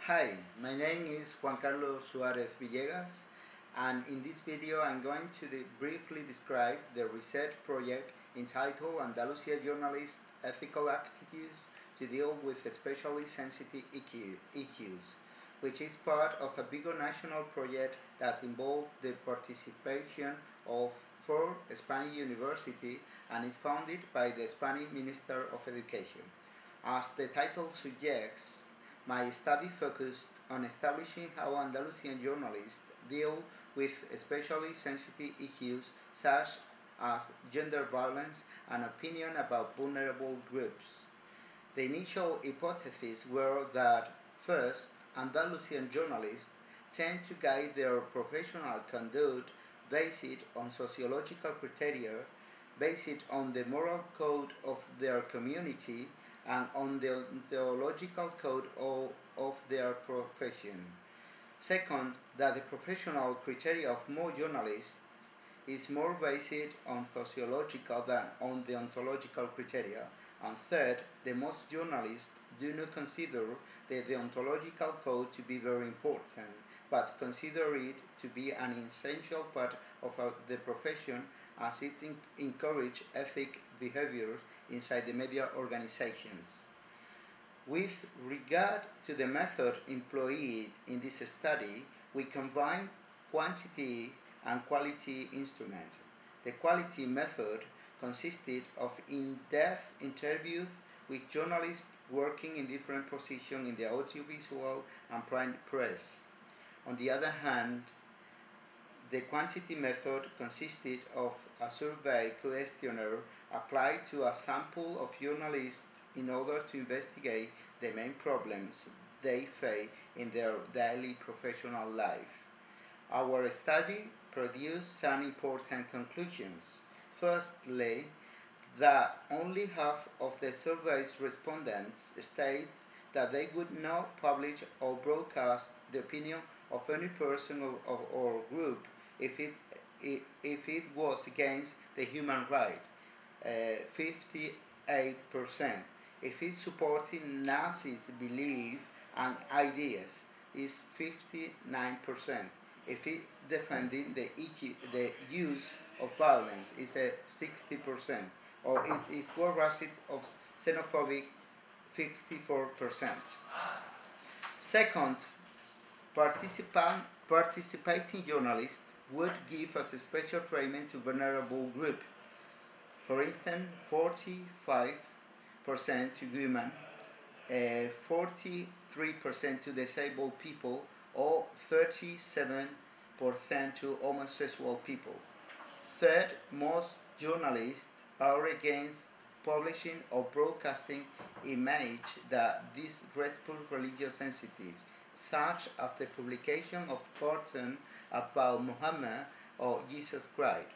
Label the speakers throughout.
Speaker 1: Hi, my name is Juan Carlos Suarez Villegas, and in this video I'm going to briefly describe the research project entitled Andalusian Journalist Ethical Attitudes to Deal with Especially Sensitive EQs, which is part of a bigger national project that involves the participation of 4 Spanish universities and is funded by the Spanish Minister of Education. As the title suggests, my study focused on establishing how Andalusian journalists deal with especially sensitive issues such as gender violence and opinion about vulnerable groups. The initial hypotheses were that, first, Andalusian journalists tend to guide their professional conduct based on sociological criteria, based on the moral code of their community, and on the theological code of their profession. Second, that the professional criteria of most journalists is more based on sociological than on the ontological criteria. And third, that most journalists do not consider the deontological code to be very important, but consider it to be an essential part of the profession as it encourages ethic behaviors inside the media organizations. With regard to the method employed in this study, we combine quantity and quality instruments. The quality method consisted of in-depth interviews with journalists working in different positions in the audiovisual and print press. On the other hand, the quantity method consisted of a survey questionnaire applied to a sample of journalists in order to investigate the main problems they face in their daily professional life. Our study produced some important conclusions. Firstly, that only half of the survey's respondents state that they would not publish or broadcast the opinion of any person or group if it was against the human right, 58%. If it supported Nazis' beliefs and ideas, is 59%. If it defended the use of violence, is 60%. Or if it was racist or xenophobic, 54%. Second, participating journalists would give a special treatment to vulnerable groups. For instance, 45% to women, 43% to disabled people, or 37% to homosexual people. Third, most journalists are against publishing or broadcasting images that disrespect religious sensitive, such as the publication of cartoons about Muhammad or Jesus Christ.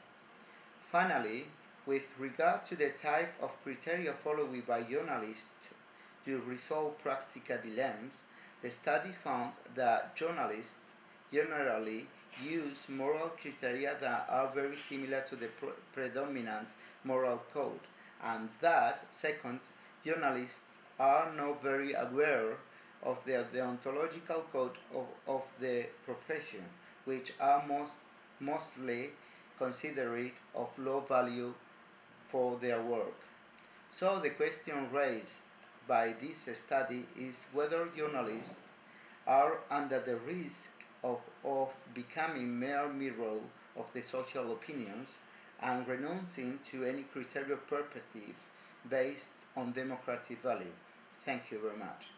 Speaker 1: Finally, with regard to the type of criteria followed by journalists to resolve practical dilemmas, the study found that journalists generally use moral criteria that are very similar to the predominant moral code, and that, second, journalists are not very aware of the deontological code of the profession, which are mostly considered of low value for their work. So the question raised by this study is whether journalists are under the risk of becoming mere mirror of the social opinions and renouncing to any criteria perspective based on democratic value. Thank you very much.